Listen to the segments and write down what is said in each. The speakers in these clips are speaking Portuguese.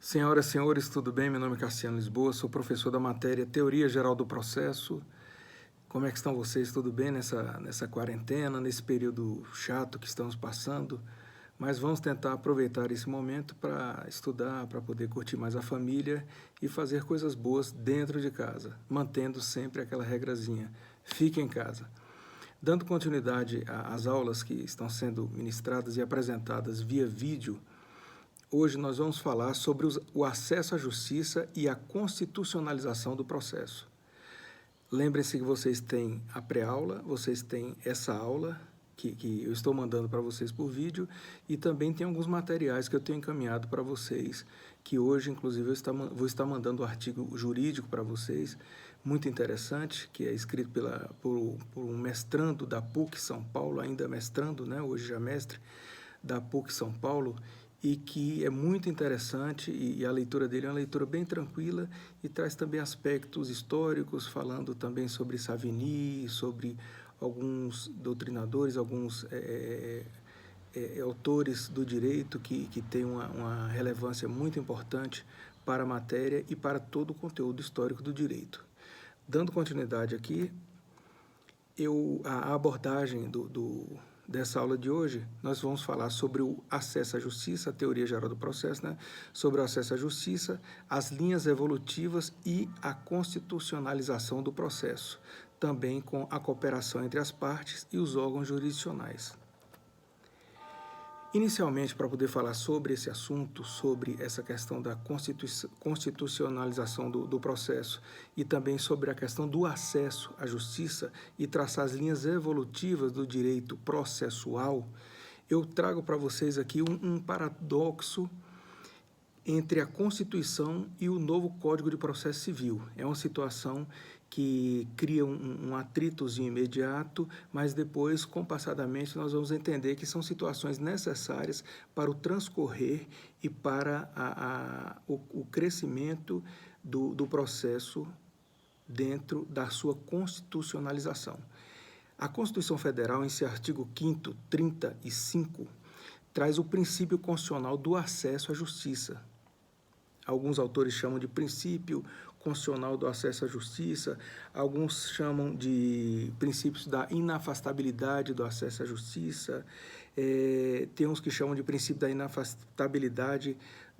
Senhoras e senhores, tudo bem? Meu nome é Cassiano Lisboa, sou professor da matéria Teoria Geral do Processo. Como é que estão vocês? Tudo bem nessa quarentena, nesse período chato que estamos passando? Mas vamos tentar aproveitar esse momento para estudar, para poder curtir mais a família e fazer coisas boas dentro de casa, mantendo sempre aquela regrazinha: fique em casa. Dando continuidade às aulas que estão sendo ministradas e apresentadas via vídeo, hoje nós vamos falar sobre o acesso à justiça e a constitucionalização do processo. Lembrem-se que vocês têm a pré-aula, vocês têm essa aula que eu estou mandando para vocês por vídeo e também tem alguns materiais que eu tenho encaminhado para vocês, que hoje, inclusive, vou estar mandando um artigo jurídico para vocês, muito interessante, que é escrito por um mestrando da PUC São Paulo, ainda mestrando, né, hoje já mestre, da PUC São Paulo, e que é muito interessante, e a leitura dele é uma leitura bem tranquila e traz também aspectos históricos, falando também sobre Savigny, sobre alguns doutrinadores, alguns autores do direito que têm uma relevância muito importante para a matéria e para todo o conteúdo histórico do direito. Dando continuidade aqui, a abordagem dessa aula de hoje, nós vamos falar sobre o acesso à justiça, a teoria geral do processo, né? Sobre o acesso à justiça, as linhas evolutivas e a constitucionalização do processo, também com a cooperação entre as partes e os órgãos jurisdicionais. Inicialmente, para poder falar sobre esse assunto, sobre essa questão da constitucionalização do processo e também sobre a questão do acesso à justiça e traçar as linhas evolutivas do direito processual, eu trago para vocês aqui um paradoxo entre a Constituição e o novo Código de Processo Civil. É uma situação que cria um atritozinho imediato, mas depois, compassadamente, nós vamos entender que são situações necessárias para o transcorrer e para o crescimento do processo dentro da sua constitucionalização. A Constituição Federal, em seu artigo 5º, 35, traz o princípio constitucional do acesso à justiça. Alguns autores chamam de princípio constitucional do acesso à justiça, alguns chamam de princípios da inafastabilidade do acesso à justiça, tem uns que chamam de princípio da inafastabilidade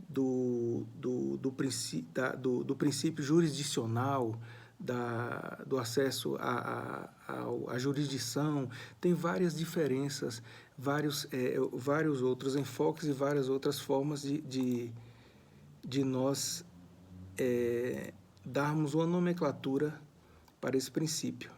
do princípio jurisdicional, do acesso à jurisdição. Tem várias diferenças, vários outros enfoques e várias outras formas de nós darmos uma nomenclatura para esse princípio.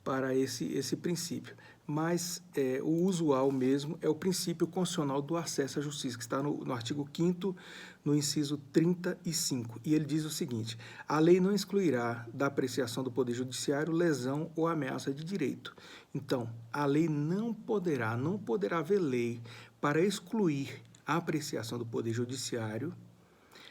Para esse princípio. Mas o usual mesmo é o princípio constitucional do acesso à justiça, que está no artigo 5º, no inciso 35. E ele diz o seguinte: a lei não excluirá da apreciação do Poder Judiciário lesão ou ameaça de direito. Então, a lei não poderá haver lei para excluir a apreciação do Poder Judiciário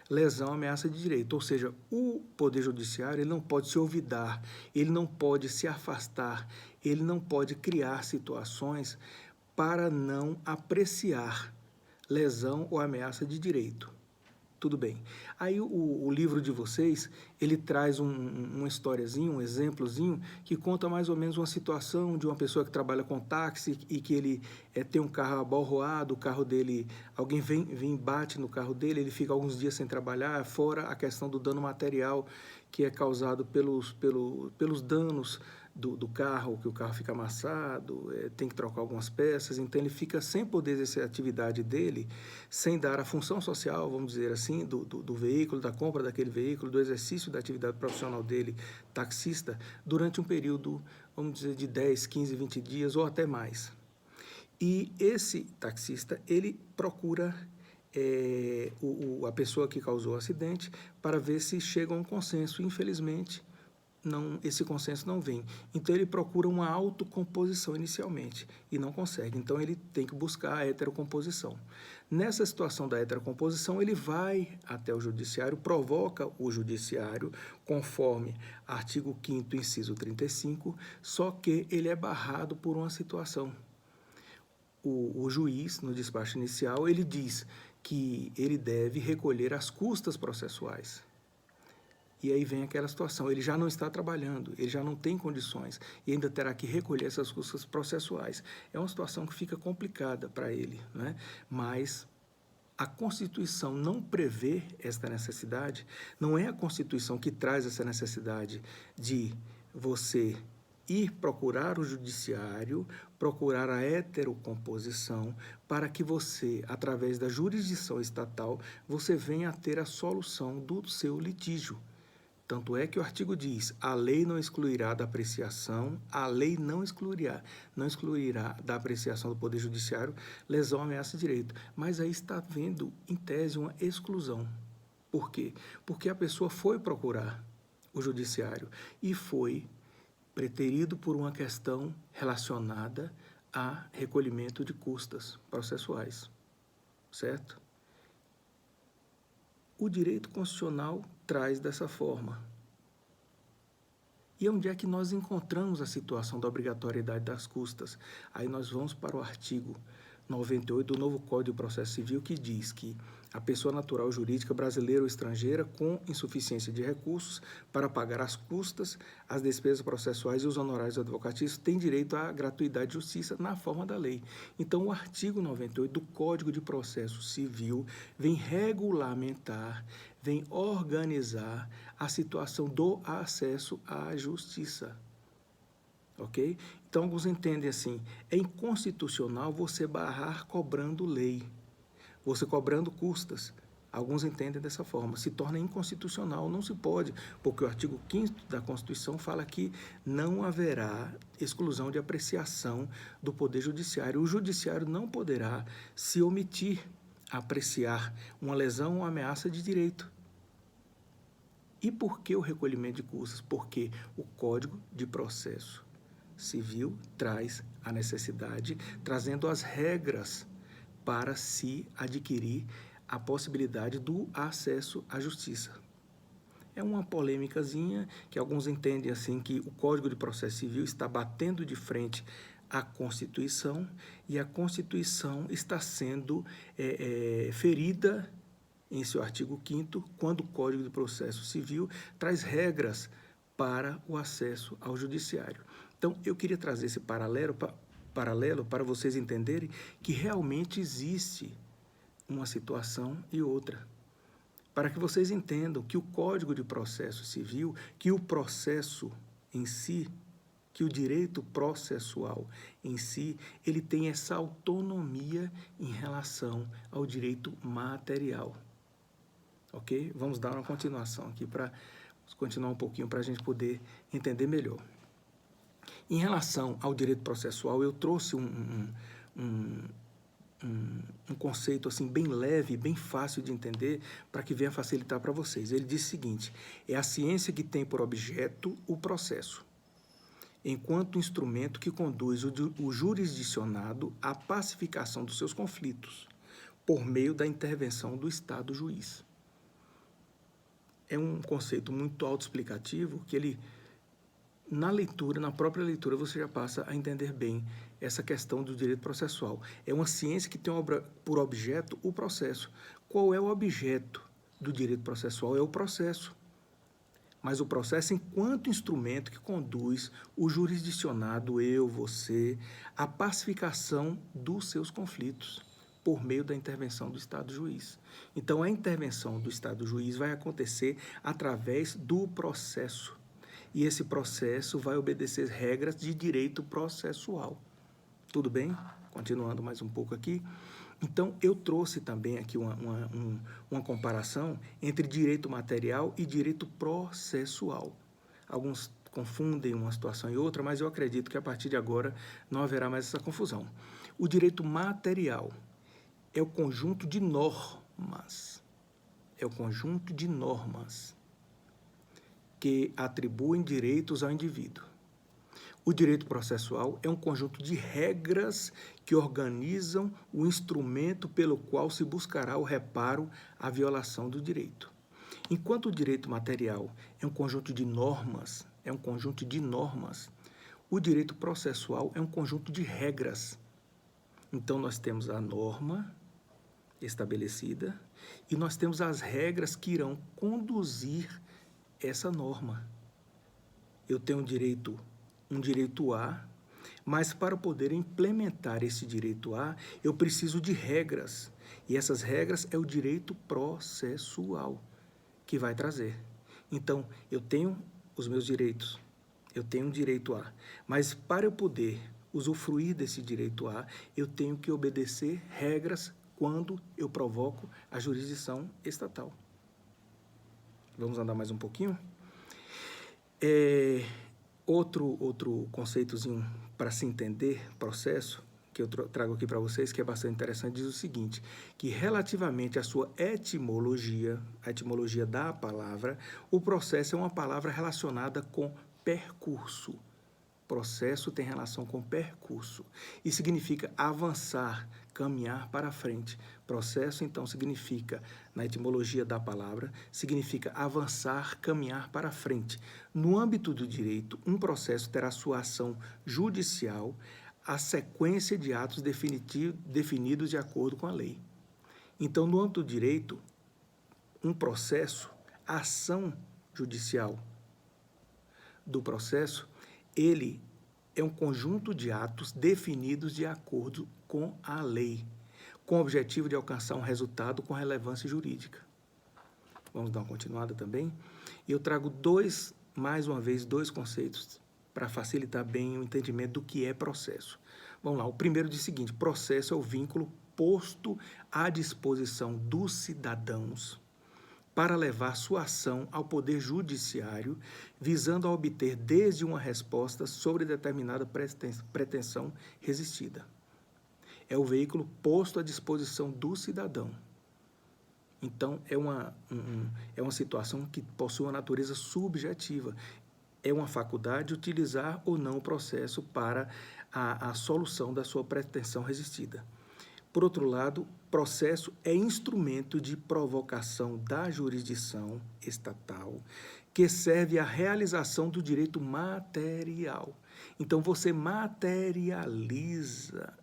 lesão, ameaça de direito, ou seja, o Poder Judiciário ele não pode se olvidar, ele não pode se afastar, ele não pode criar situações para não apreciar lesão ou ameaça de direito. Tudo bem. Aí o livro de vocês, ele traz uma historiazinha, um exemplozinho, que conta mais ou menos uma situação de uma pessoa que trabalha com táxi e que ele tem um carro abalroado, o carro dele, alguém vem bate no carro dele, ele fica alguns dias sem trabalhar, fora a questão do dano material que é causado pelos danos do carro, que o carro fica amassado, tem que trocar algumas peças, então ele fica sem poder exercer a atividade dele, sem dar a função social, vamos dizer assim, do veículo, da compra daquele veículo, do exercício da atividade profissional dele, taxista, durante um período, vamos dizer, de 10, 15, 20 dias ou até mais. E esse taxista, ele procura a pessoa que causou o acidente para ver se chega a um consenso. Infelizmente, esse consenso não vem. Então, ele procura uma autocomposição inicialmente e não consegue. Então, ele tem que buscar a heterocomposição. Nessa situação da heterocomposição, ele vai até o judiciário, provoca o judiciário, conforme artigo 5º, inciso 35, só que ele é barrado por uma situação. o juiz, no despacho inicial, ele diz que ele deve recolher as custas processuais. E aí vem aquela situação, ele já não está trabalhando, ele já não tem condições e ainda terá que recolher essas custas processuais. É uma situação que fica complicada para ele, né? Mas a Constituição não prevê esta necessidade, não é a Constituição que traz essa necessidade de você ir procurar o judiciário, procurar a heterocomposição, para que você, através da jurisdição estatal, você venha a ter a solução do seu litígio. Tanto é que o artigo diz, a lei não excluirá da apreciação, a lei não excluirá da apreciação do Poder Judiciário lesão, ameaça de direito. Mas aí está havendo, em tese, uma exclusão. Por quê? Porque a pessoa foi procurar o Judiciário e foi preterido por uma questão relacionada a recolhimento de custas processuais, certo? O direito constitucional traz dessa forma. E onde é que nós encontramos a situação da obrigatoriedade das custas? Aí nós vamos para o artigo 98 do novo Código de Processo Civil, que diz que a pessoa natural ou jurídica brasileira ou estrangeira com insuficiência de recursos para pagar as custas, as despesas processuais e os honorários advocatícios tem direito à gratuidade de justiça na forma da lei. Então, o artigo 98 do Código de Processo Civil vem regulamentar, vem organizar a situação do acesso à justiça. Ok? Então, alguns entendem assim, é inconstitucional você barrar cobrando lei, você cobrando custas. Alguns entendem dessa forma, se torna inconstitucional, não se pode, porque o artigo 5º da Constituição fala que não haverá exclusão de apreciação do Poder Judiciário. O Judiciário não poderá se omitir a apreciar uma lesão ou ameaça de direito. E por que o recolhimento de custas? Porque o Código de Processo Civil traz a necessidade, trazendo as regras para se adquirir a possibilidade do acesso à justiça. É uma polêmicazinha que alguns entendem assim que o Código de Processo Civil está batendo de frente à Constituição e a Constituição está sendo ferida em seu artigo 5º, quando o Código de Processo Civil traz regras para o acesso ao judiciário. Então, eu queria trazer esse paralelo para vocês entenderem que realmente existe uma situação e outra. Para que vocês entendam que o Código de Processo Civil, que o processo em si, que o direito processual em si, ele tem essa autonomia em relação ao direito material. Ok? Vamos dar uma continuação aqui para continuar um pouquinho para a gente poder entender melhor. Em relação ao direito processual, eu trouxe um conceito assim bem leve, bem fácil de entender, para que venha facilitar para vocês. Ele diz o seguinte, é a ciência que tem por objeto o processo, enquanto instrumento que conduz o jurisdicionado à pacificação dos seus conflitos, por meio da intervenção do Estado juiz. É um conceito muito autoexplicativo que ele, na própria leitura, você já passa a entender bem essa questão do direito processual. É uma ciência que tem por objeto o processo. Qual é o objeto do direito processual? É o processo. Mas o processo enquanto instrumento que conduz o jurisdicionado, eu, você, à pacificação dos seus conflitos, por meio da intervenção do Estado juiz. Então, a intervenção do Estado juiz vai acontecer através do processo. E esse processo vai obedecer regras de direito processual. Tudo bem? Continuando mais um pouco aqui. Então, eu trouxe também aqui uma comparação entre direito material e direito processual. Alguns confundem uma situação e outra, mas eu acredito que a partir de agora não haverá mais essa confusão. O direito material é o conjunto de normas. É o conjunto de normas que atribuem direitos ao indivíduo. O direito processual é um conjunto de regras que organizam o instrumento pelo qual se buscará o reparo à violação do direito. Enquanto o direito material é um conjunto de normas, o direito processual é um conjunto de regras. Então, nós temos a norma estabelecida e nós temos as regras que irão conduzir essa norma. Eu tenho um direito A, mas para poder implementar esse direito A, eu preciso de regras. E essas regras é o direito processual que vai trazer. Então, eu tenho os meus direitos, eu tenho um direito A, mas para eu poder usufruir desse direito A, eu tenho que obedecer regras quando eu provoco a jurisdição estatal. Vamos andar mais um pouquinho? Outro conceitozinho para se entender processo, que eu trago aqui para vocês, que é bastante interessante, diz o seguinte, que relativamente à sua etimologia, a etimologia da palavra, o processo é uma palavra relacionada com percurso. Processo tem relação com percurso e significa avançar, caminhar para frente. Processo, então, significa, na etimologia da palavra, significa avançar, caminhar para frente. No âmbito do direito, um processo terá sua ação judicial, a sequência de atos definidos de acordo com a lei. Então, no âmbito do direito, um processo, a ação judicial do processo, ele é um conjunto de atos definidos de acordo com a lei, com o objetivo de alcançar um resultado com relevância jurídica. Vamos dar uma continuada também? E eu trago mais uma vez, dois conceitos para facilitar bem o entendimento do que é processo. Vamos lá, o primeiro diz o seguinte: processo é o vínculo posto à disposição dos cidadãos para levar sua ação ao Poder Judiciário, visando a obter desde uma resposta sobre determinada pretensão resistida. É o veículo posto à disposição do cidadão. Então, é uma situação que possui uma natureza subjetiva. É uma faculdade utilizar ou não o processo para a solução da sua pretensão resistida. Por outro lado, processo é instrumento de provocação da jurisdição estatal que serve à realização do direito material. Então, você materializa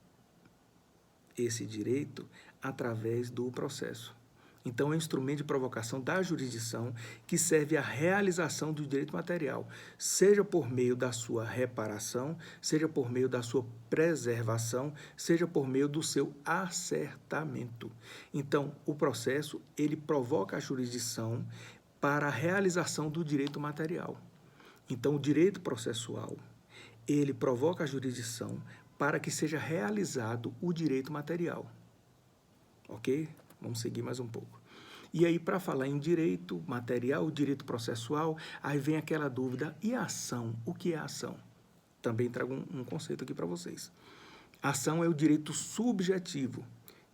esse direito através do processo. Então, é um instrumento de provocação da jurisdição que serve à realização do direito material, seja por meio da sua reparação, seja por meio da sua preservação, seja por meio do seu acertamento. Então, o processo, ele provoca a jurisdição para a realização do direito material. Então, o direito processual, ele provoca a jurisdição para que seja realizado o direito material. Ok? Vamos seguir mais um pouco. E aí, para falar em direito material, direito processual, aí vem aquela dúvida, e a ação? O que é a ação? Também trago um conceito aqui para vocês. A ação é o direito subjetivo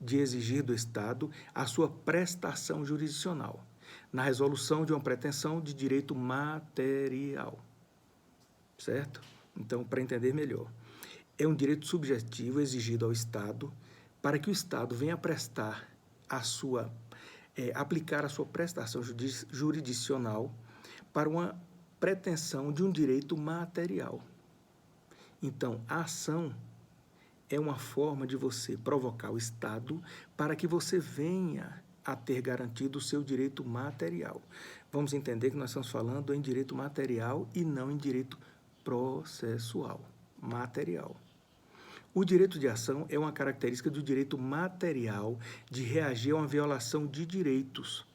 de exigir do Estado a sua prestação jurisdicional, na resolução de uma pretensão de direito material. Certo? Então, para entender melhor, é um direito subjetivo exigido ao Estado para que o Estado venha prestar aplicar a sua prestação jurisdicional para uma pretensão de um direito material. Então, a ação é uma forma de você provocar o Estado para que você venha a ter garantido o seu direito material. Vamos entender que nós estamos falando em direito material e não em direito processual, material. O direito de ação é uma característica do direito material de reagir a uma violação de direitos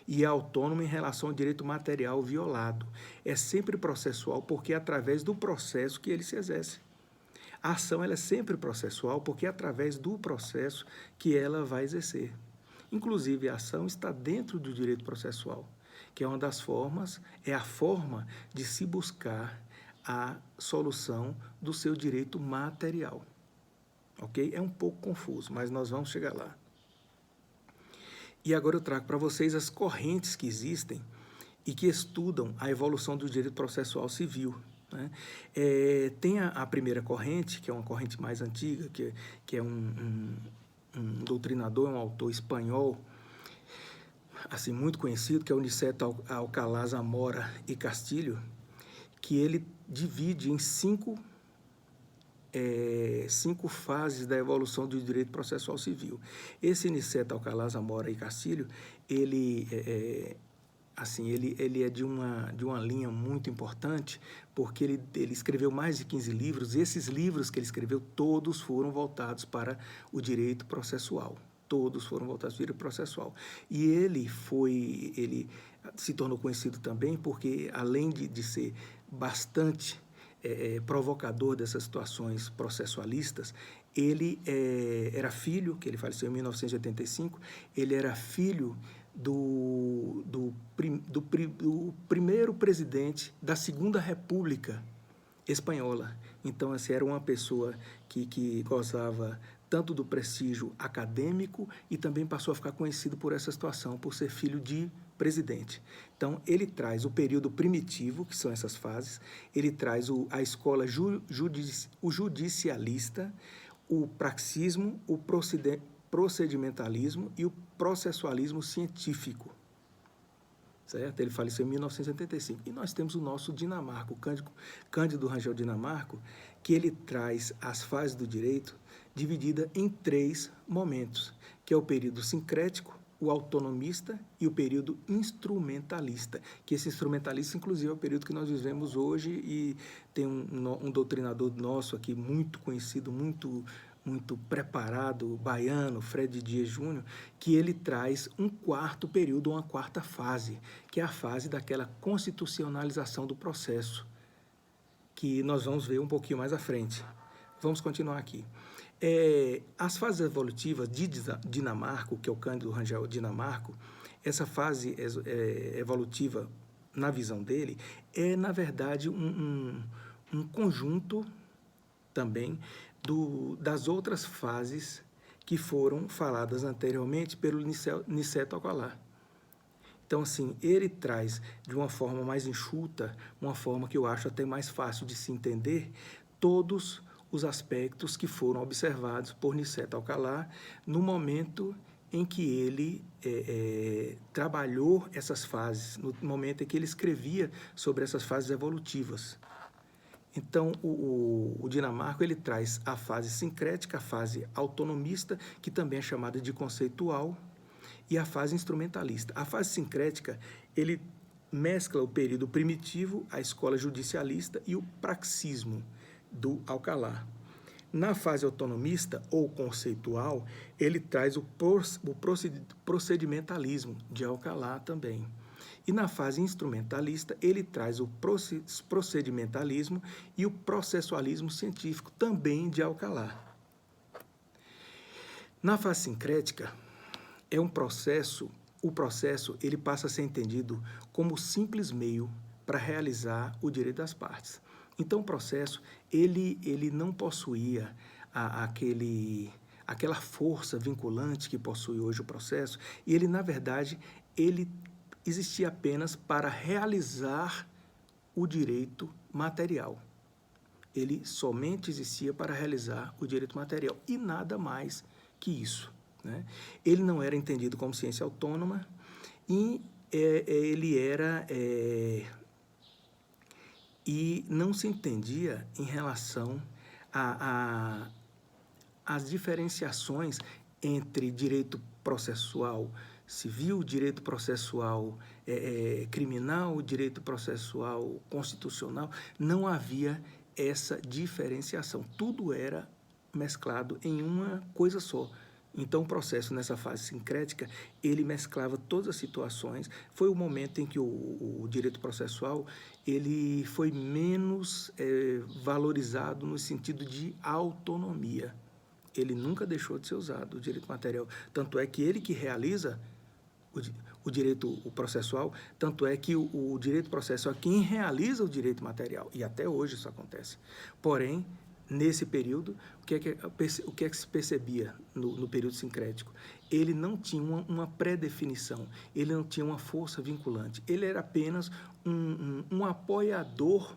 e é autônomo em relação ao direito material violado. É sempre processual porque é através do processo que ele se exerce. A ação ela é sempre processual porque é através do processo que ela vai exercer. Inclusive, a ação está dentro do direito processual, que é uma das formas, é a forma de se buscar a solução do seu direito material. Ok? É um pouco confuso, mas nós vamos chegar lá. E agora eu trago para vocês as correntes que existem e que estudam a evolução do direito processual civil. Né? Tem a primeira corrente, que é uma corrente mais antiga, que é um doutrinador, um autor espanhol, assim, muito conhecido, que é o Niceto Alcalá Zamora e Castilho, que ele divide em 5 5 fases da evolução do direito processual civil. Esse Niceto Alcalá Zamora e Cacílio, ele é de uma linha muito importante, porque ele escreveu mais de 15 livros, e esses livros que ele escreveu, todos foram voltados para o direito processual. Todos foram voltados para o direito processual. E ele se tornou conhecido também porque, além de ser bastante provocador dessas situações processualistas, ele era filho, que ele faleceu em 1985, ele era filho do primeiro presidente da Segunda República Espanhola. Então, assim, era uma pessoa que gozava tanto do prestígio acadêmico e também passou a ficar conhecido por essa situação, por ser filho de presidente. Então, ele traz o período primitivo, que são essas fases, ele traz a escola judicialista, o praxismo, o procedimentalismo e o processualismo científico. Certo? Ele faleceu em 1975. E nós temos o nosso Dinamarco, Cândido Rangel Dinamarco, que ele traz as fases do direito dividida em 3 momentos, que é o período sincrético, o autonomista e o período instrumentalista, que esse instrumentalista, inclusive, é o período que nós vivemos hoje, e tem um doutrinador nosso aqui muito conhecido, muito preparado, baiano, Fred Dias Júnior, que ele traz um 4º período, uma 4ª fase, que é a fase daquela constitucionalização do processo, que nós vamos ver um pouquinho mais à frente. Vamos continuar aqui. As fases evolutivas de Dinamarco, que é o Cândido Rangel Dinamarco, essa fase evolutiva, na visão dele, é, na verdade, um conjunto também das outras fases que foram faladas anteriormente pelo Niceto Alcalá. Então, assim, ele traz de uma forma mais enxuta, uma forma que eu acho até mais fácil de se entender, todos os aspectos que foram observados por Niceto Alcalá no momento em que ele trabalhou essas fases, no momento em que ele escrevia sobre essas fases evolutivas. Então, o Dinamarco, ele traz a fase sincrética, a fase autonomista, que também é chamada de conceitual, e a fase instrumentalista. A fase sincrética, ele mescla o período primitivo, a escola judicialista e o praxismo do Alcalá. Na fase autonomista ou conceitual, ele traz o procedimentalismo de Alcalá também. E na fase instrumentalista, ele traz o procedimentalismo e o processualismo científico, também de Alcalá. Na fase sincrética, o processo ele passa a ser entendido como simples meio para realizar o direito das partes. Então, o processo, ele não possuía aquela força vinculante que possui hoje o processo, e ele, na verdade, ele existia apenas para realizar o direito material. Ele somente existia para realizar o direito material, e nada mais que isso, né? Ele não era entendido como ciência autônoma, e ele era... e não se entendia em relação às diferenciações entre direito processual civil, direito processual criminal, direito processual constitucional. Não havia essa diferenciação. Tudo era mesclado em uma coisa só. Então, o processo, nessa fase sincrética, ele mesclava todas as situações. Foi o momento em que o direito processual ele foi menos valorizado no sentido de autonomia. Ele nunca deixou de ser usado, o direito material. Tanto é que ele que realiza o direito processual, tanto é que o direito processual é quem realiza o direito material. E até hoje isso acontece. Porém, nesse período, o que é que se percebia no período sincrético? Ele não tinha uma pré-definição, ele não tinha uma força vinculante, ele era apenas um apoiador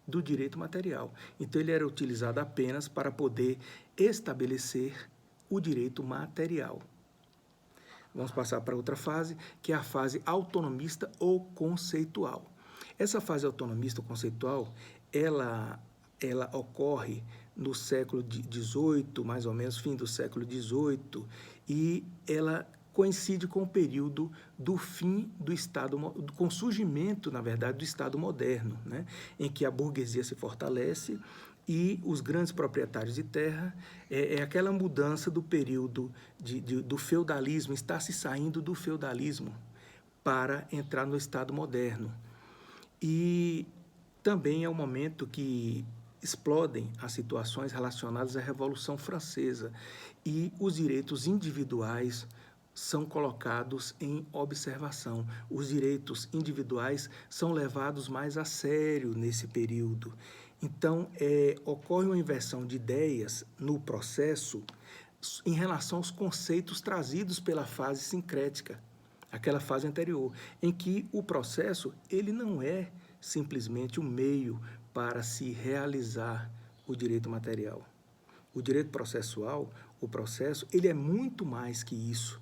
do direito material. Então, ele era utilizado apenas para poder estabelecer o direito material. Vamos passar para outra fase, que é a fase autonomista ou conceitual. Essa fase autonomista ou conceitual, ela ela ocorre no século XVIII, mais ou menos, fim do século XVIII, e ela coincide com o período do fim do Estado, com o surgimento, na verdade, do Estado moderno, né? Em que a burguesia se fortalece e os grandes proprietários de terra, aquela mudança do período do feudalismo, está se saindo do feudalismo para entrar no Estado moderno. E também é o momento que explodem as situações relacionadas à Revolução Francesa e os direitos individuais são colocados em observação. Os direitos individuais são levados mais a sério nesse período. Então, ocorre uma inversão de ideias no processo em relação aos conceitos trazidos pela fase sincrética, aquela fase anterior, em que o processo ele não é simplesmente um meio para se realizar o direito material. O direito processual, o processo, ele é muito mais que isso.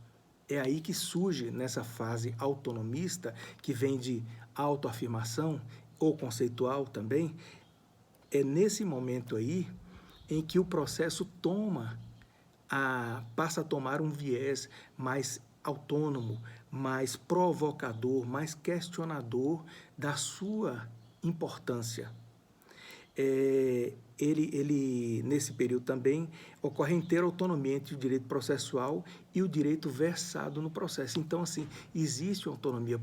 É aí que surge, nessa fase autonomista, que vem de autoafirmação, ou conceitual também, é nesse momento aí em que o processo passa a tomar um viés mais autônomo, mais provocador, mais questionador da sua importância. Nesse período também, ocorre a inteira autonomia entre o direito processual e o direito versado no processo. Então, assim, existe autonomia,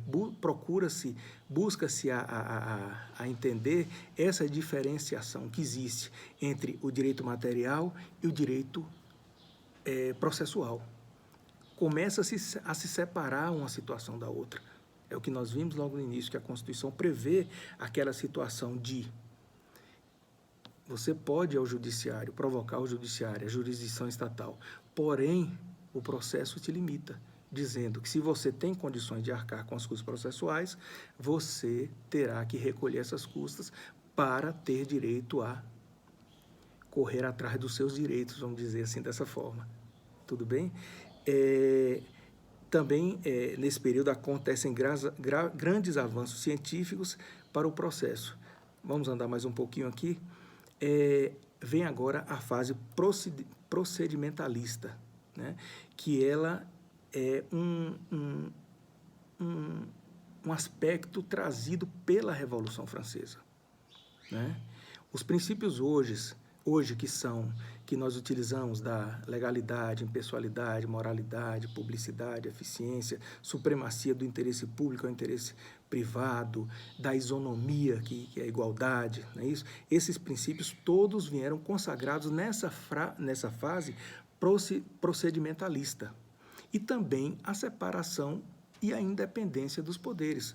busca-se a entender essa diferenciação que existe entre o direito material e o direito processual. Começa a se separar uma situação da outra. É o que nós vimos logo no início, que a Constituição prevê aquela situação de você pode ao judiciário, provocar ao judiciário, a jurisdição estatal, porém, o processo te limita, dizendo que se você tem condições de arcar com as custas processuais, você terá que recolher essas custas para ter direito a correr atrás dos seus direitos, vamos dizer assim, dessa forma. Tudo bem? Também, nesse período, acontecem grandes avanços científicos para o processo. Vamos andar mais um pouquinho aqui. Vem agora a fase procedimentalista, né? Que ela é um aspecto trazido pela Revolução Francesa, né? Os princípios hoje que nós utilizamos da legalidade, impessoalidade, moralidade, publicidade, eficiência, supremacia do interesse público ao interesse privado, da isonomia, que é a igualdade, não é isso? Esses princípios todos vieram consagrados nessa fase procedimentalista. E também a separação e a independência dos poderes,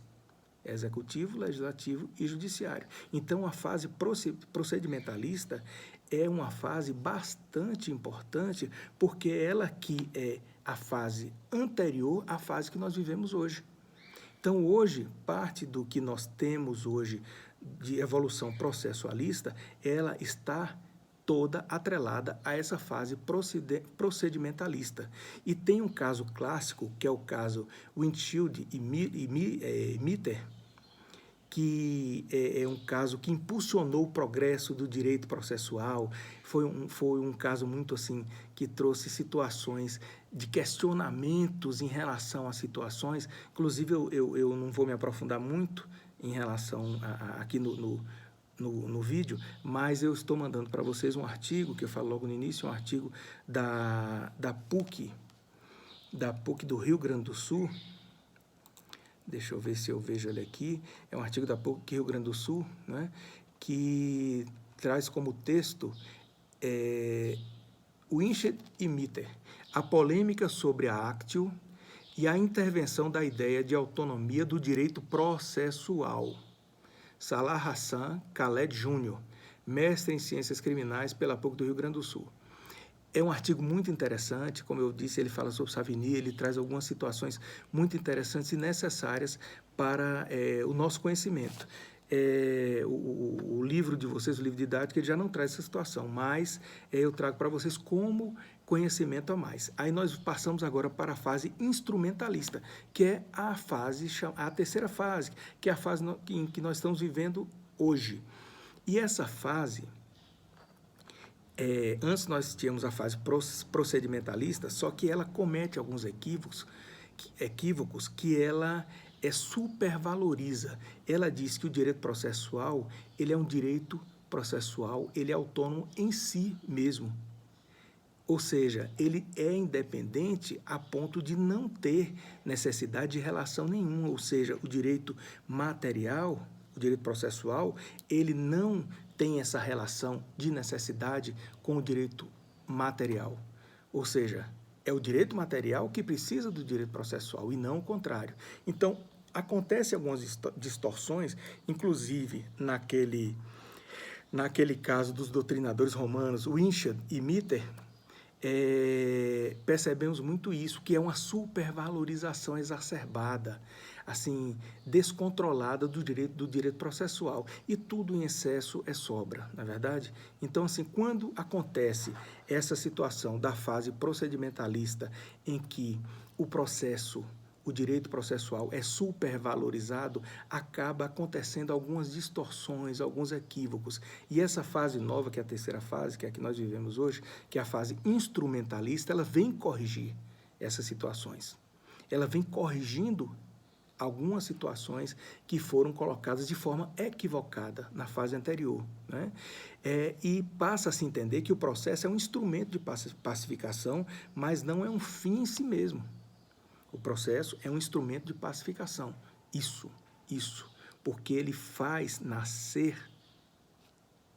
executivo, legislativo e judiciário. Então, a fase procedimentalista é uma fase bastante importante, porque ela que é a fase anterior à fase que nós vivemos hoje. Então, hoje, parte do que nós temos hoje de evolução processualista, ela está toda atrelada a essa fase procedimentalista. E tem um caso clássico, que é o caso Windschild e Mitter, que é um caso que impulsionou o progresso do direito processual. Foi um caso muito assim, que trouxe situações de questionamentos em relação a situações. Inclusive, eu não vou me aprofundar muito em relação aqui no vídeo, mas eu estou mandando para vocês um artigo, que eu falo logo no início, um artigo da PUC do Rio Grande do Sul. Deixa eu ver se eu vejo ele aqui. É um artigo da PUC Rio Grande do Sul, né, que traz como texto Windschild e Mitter, a polêmica sobre a Actio e a intervenção da ideia de autonomia do direito processual. Salah Hassan Khaled Júnior, mestre em Ciências Criminais pela PUC do Rio Grande do Sul. É um artigo muito interessante, como eu disse, ele fala sobre Savigny, ele traz algumas situações muito interessantes e necessárias para o nosso conhecimento. O livro de vocês, o livro didático, ele já não traz essa situação, mas eu trago para vocês como conhecimento a mais. Aí nós passamos agora para a fase instrumentalista, que é a terceira fase, que é a fase em que nós estamos vivendo hoje. E essa fase, Antes nós tínhamos a fase procedimentalista, só que ela comete alguns equívocos que ela supervaloriza. Ela diz que o direito processual, ele é um direito processual, ele é autônomo em si mesmo. Ou seja, ele é independente a ponto de não ter necessidade de relação nenhuma. Ou seja, o direito material, o direito processual, ele não tem essa relação de necessidade com o direito material. Ou seja, é o direito material que precisa do direito processual e não o contrário. Então, acontecem algumas distorções, inclusive naquele caso dos doutrinadores romanos, Winchell e Mitter, percebemos muito isso, que é uma supervalorização exacerbada, assim, descontrolada do direito processual. E tudo em excesso é sobra, não é verdade? Então, assim, quando acontece essa situação da fase procedimentalista em que o direito processual é supervalorizado, acaba acontecendo algumas distorções, alguns equívocos. E essa fase nova, que é a terceira fase, que é a que nós vivemos hoje, que é a fase instrumentalista, ela vem corrigir essas situações. Ela vem corrigindo algumas situações que foram colocadas de forma equivocada na fase anterior, né? E passa a se entender que o processo é um instrumento de pacificação, mas não é um fim em si mesmo. O processo é um instrumento de pacificação. Isso, porque ele faz nascer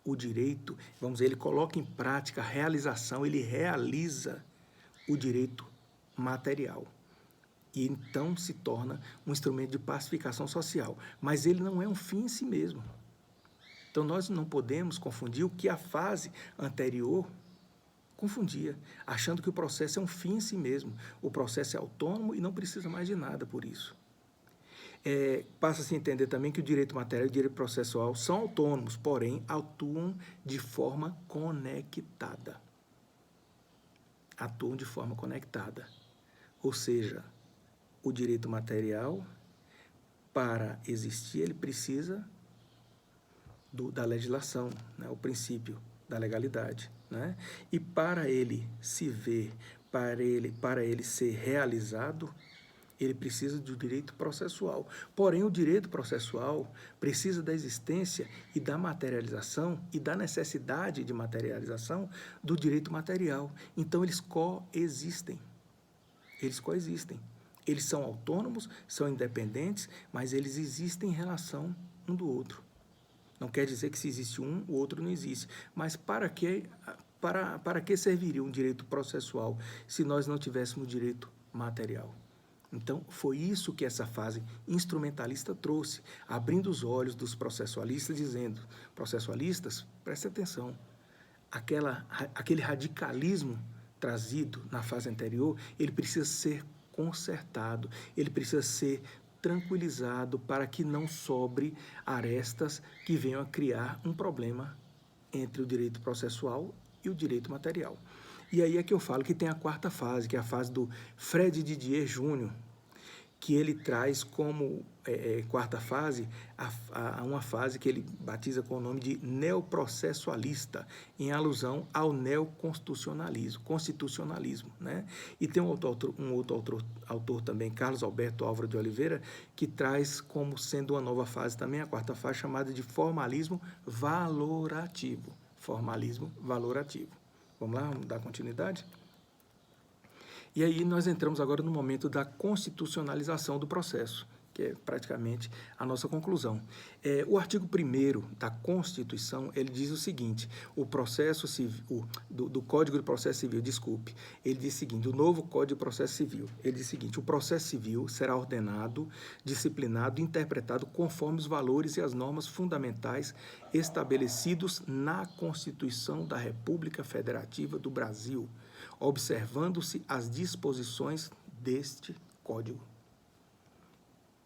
o direito, vamos dizer, ele coloca em prática a realização, ele realiza o direito material. E então se torna um instrumento de pacificação social. Mas ele não é um fim em si mesmo. Então nós não podemos confundir o que a fase anterior confundia, achando que o processo é um fim em si mesmo. O processo é autônomo e não precisa mais de nada por isso. Passa-se a entender também que o direito material e o direito processual são autônomos, porém atuam de forma conectada. Atuam de forma conectada. Ou seja, o direito material, para existir, ele precisa da legislação, né? O princípio da legalidade, né? E para ele se ver, para ele ser realizado, ele precisa do direito processual. Porém, o direito processual precisa da existência e da materialização e da necessidade de materialização do direito material. Então, eles coexistem. Eles são autônomos, são independentes, mas eles existem em relação um do outro. Não quer dizer que se existe um, o outro não existe. Mas para que serviria um direito processual se nós não tivéssemos direito material? Então, foi isso que essa fase instrumentalista trouxe, abrindo os olhos dos processualistas, dizendo: processualistas, prestem atenção, aquele radicalismo trazido na fase anterior, ele precisa ser consertado, ele precisa ser tranquilizado para que não sobre arestas que venham a criar um problema entre o direito processual e o direito material. E aí é que eu falo que tem a quarta fase, que é a fase do Fred Didier Júnior, que ele traz como quarta fase uma fase que ele batiza com o nome de neoprocessualista, em alusão ao constitucionalismo, né? E tem um outro autor também, Carlos Alberto Álvaro de Oliveira, que traz como sendo uma nova fase também, a quarta fase, chamada de formalismo valorativo. Formalismo valorativo. Vamos lá, vamos dar continuidade? E aí nós entramos agora no momento da constitucionalização do processo, que é praticamente a nossa conclusão. O artigo 1º da Constituição, ele diz o seguinte: o processo civil, do Código de Processo Civil, ele diz o seguinte: o novo Código de Processo Civil, ele diz o seguinte: o processo civil será ordenado, disciplinado e interpretado conforme os valores e as normas fundamentais estabelecidos na Constituição da República Federativa do Brasil, observando-se as disposições deste Código.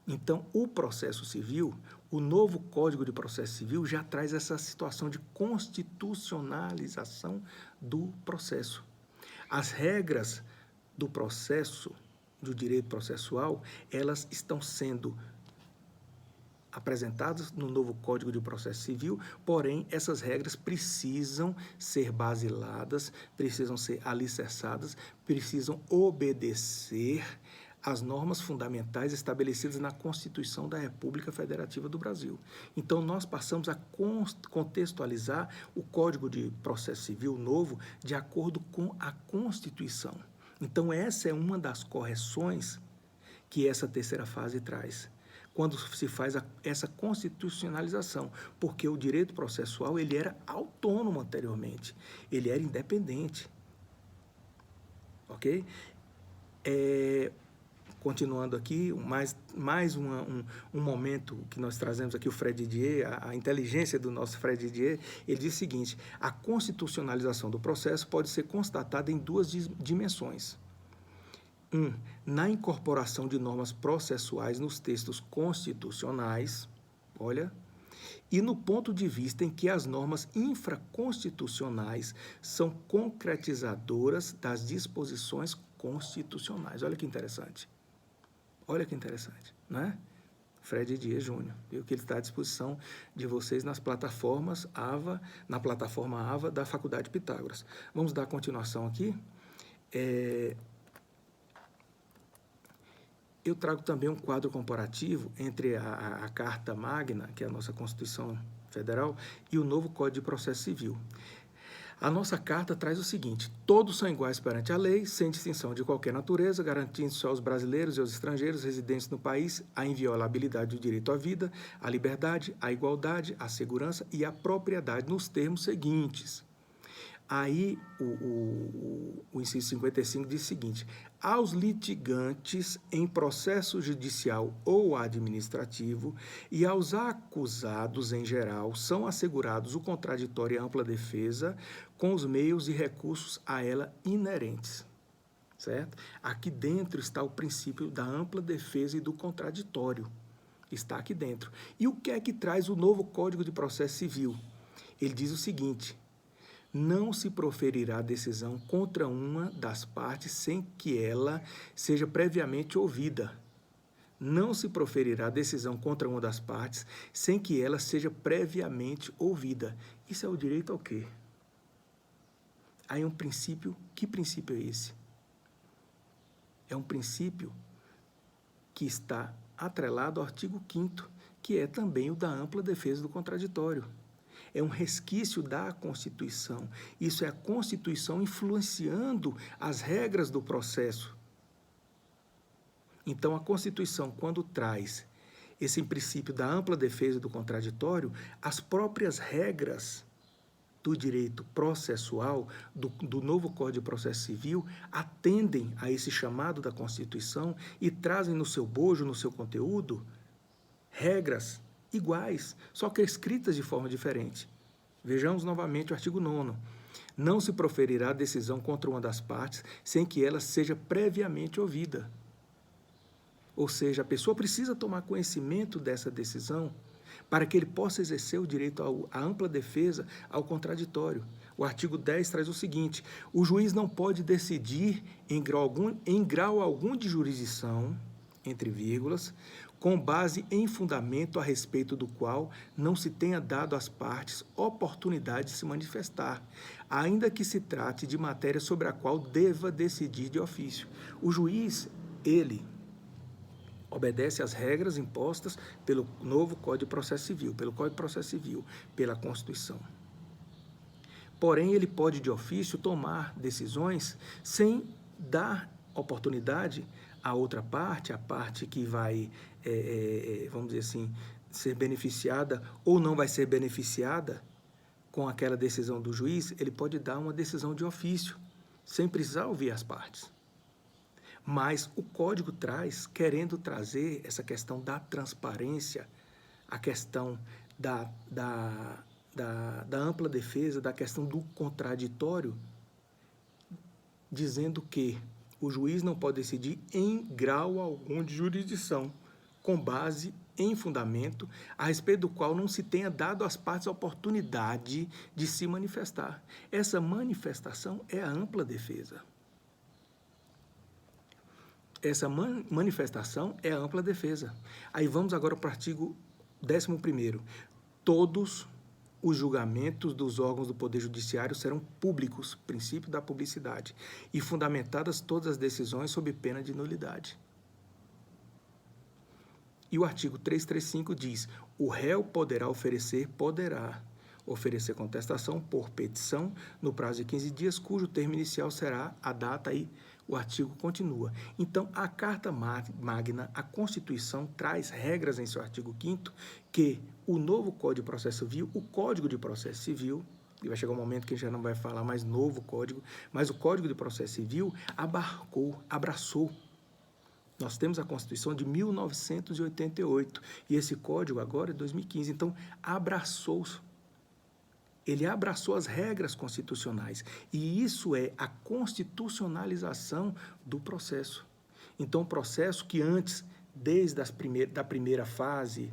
Então, o processo civil, o novo Código de Processo Civil já traz essa situação de constitucionalização do processo. As regras do processo, do direito processual, elas estão sendo apresentadas no novo Código de Processo Civil, porém, essas regras precisam ser basiladas, precisam ser alicerçadas, precisam obedecer às normas fundamentais estabelecidas na Constituição da República Federativa do Brasil. Então, nós passamos a contextualizar o Código de Processo Civil novo de acordo com a Constituição. Então, essa é uma das correções que essa terceira fase traz, quando se faz essa constitucionalização, porque o direito processual ele era autônomo anteriormente, ele era independente, ok? Continuando aqui, mais um momento que nós trazemos aqui, o Fred Didier, a inteligência do nosso Fred Didier, ele diz o seguinte: a constitucionalização do processo pode ser constatada em duas dimensões. Na incorporação de normas processuais nos textos constitucionais, olha, e no ponto de vista em que as normas infraconstitucionais são concretizadoras das disposições constitucionais. Olha que interessante. Olha que interessante, né? Fred Dias Júnior, viu que ele está à disposição de vocês nas plataformas AVA, na plataforma AVA da Faculdade Pitágoras. Vamos dar continuação aqui. Eu trago também um quadro comparativo entre a Carta Magna, que é a nossa Constituição Federal, e o novo Código de Processo Civil. A nossa carta traz o seguinte: todos são iguais perante a lei, sem distinção de qualquer natureza, garantindo-se aos brasileiros e aos estrangeiros residentes no país a inviolabilidade do direito à vida, à liberdade, à igualdade, à segurança e à propriedade nos termos seguintes. Aí, o inciso 55 diz o seguinte: aos litigantes em processo judicial ou administrativo e aos acusados em geral são assegurados o contraditório e a ampla defesa com os meios e recursos a ela inerentes. Certo? Aqui dentro está o princípio da ampla defesa e do contraditório. Está aqui dentro. E o que é que traz o novo Código de Processo Civil? Ele diz o seguinte: não se proferirá decisão contra uma das partes sem que ela seja previamente ouvida. Não se proferirá decisão contra uma das partes sem que ela seja previamente ouvida. Isso é o direito ao quê? Aí um princípio, que princípio é esse? É um princípio que está atrelado ao artigo 5º, que é também o da ampla defesa do contraditório. É um resquício da Constituição. Isso é a Constituição influenciando as regras do processo. Então, a Constituição, quando traz esse princípio da ampla defesa do contraditório, as próprias regras do direito processual, do novo Código de Processo Civil, atendem a esse chamado da Constituição e trazem no seu bojo, no seu conteúdo, regras iguais, só que escritas de forma diferente. Vejamos novamente o artigo 9º. Não se proferirá decisão contra uma das partes sem que ela seja previamente ouvida. Ou seja, a pessoa precisa tomar conhecimento dessa decisão para que ele possa exercer o direito à ampla defesa ao contraditório. O artigo 10 traz o seguinte: o juiz não pode decidir em grau algum de jurisdição, entre vírgulas, com base em fundamento a respeito do qual não se tenha dado às partes oportunidade de se manifestar, ainda que se trate de matéria sobre a qual deva decidir de ofício. O juiz, ele obedece às regras impostas pelo novo Código de Processo Civil, pelo Código de Processo Civil, pela Constituição. Porém, ele pode, de ofício, tomar decisões sem dar oportunidade à outra parte, a parte que vai, vamos dizer assim, ser beneficiada ou não vai ser beneficiada com aquela decisão do juiz. Ele pode dar uma decisão de ofício, sem precisar ouvir as partes. Mas o Código traz, querendo trazer essa questão da transparência, a questão da ampla defesa, da questão do contraditório, dizendo que o juiz não pode decidir em grau algum de jurisdição, com base em fundamento, a respeito do qual não se tenha dado às partes a oportunidade de se manifestar. Essa manifestação é a ampla defesa. Essa manifestação é a ampla defesa. Aí vamos agora para o artigo 11º, todos os julgamentos dos órgãos do Poder Judiciário serão públicos, princípio da publicidade, e fundamentadas todas as decisões sob pena de nulidade. E o artigo 335 diz: o réu poderá oferecer contestação por petição no prazo de 15 dias, cujo termo inicial será a data, e o artigo continua. Então, a Carta Magna, a Constituição, traz regras em seu artigo 5º que o novo Código de Processo Civil, o Código de Processo Civil, e vai chegar um momento que a gente já não vai falar mais novo código, mas o Código de Processo Civil abraçou. Nós temos a Constituição de 1988 e esse código agora é de 2015. Então, ele abraçou as regras constitucionais e isso é a constitucionalização do processo. Então, o processo que antes, desde da primeira fase,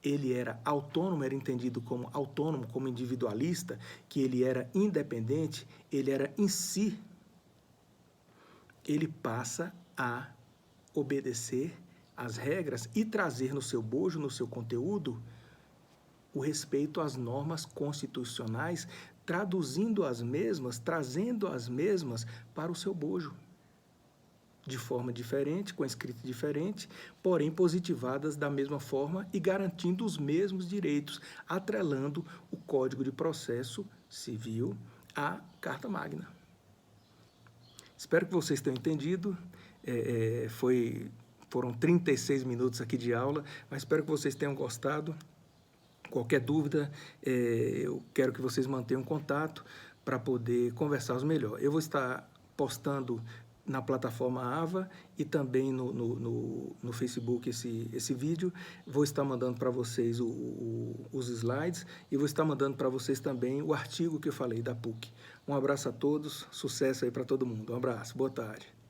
ele era autônomo, era entendido como autônomo, como individualista, que ele era independente, ele era em si, ele passa a obedecer às regras e trazer no seu bojo, no seu conteúdo, o respeito às normas constitucionais, traduzindo as mesmas, trazendo as mesmas para o seu bojo, de forma diferente, com escrita diferente, porém positivadas da mesma forma e garantindo os mesmos direitos, atrelando o Código de Processo Civil à Carta Magna. Espero que vocês tenham entendido. Foram 36 minutos aqui de aula, mas espero que vocês tenham gostado. Qualquer dúvida, eu quero que vocês mantenham contato para poder conversarmos melhor. Eu vou estar postando na plataforma AVA e também no Facebook esse vídeo. Vou estar mandando para vocês os slides e vou estar mandando para vocês também o artigo que eu falei da PUC. Um abraço a todos, sucesso aí para todo mundo. Um abraço, boa tarde.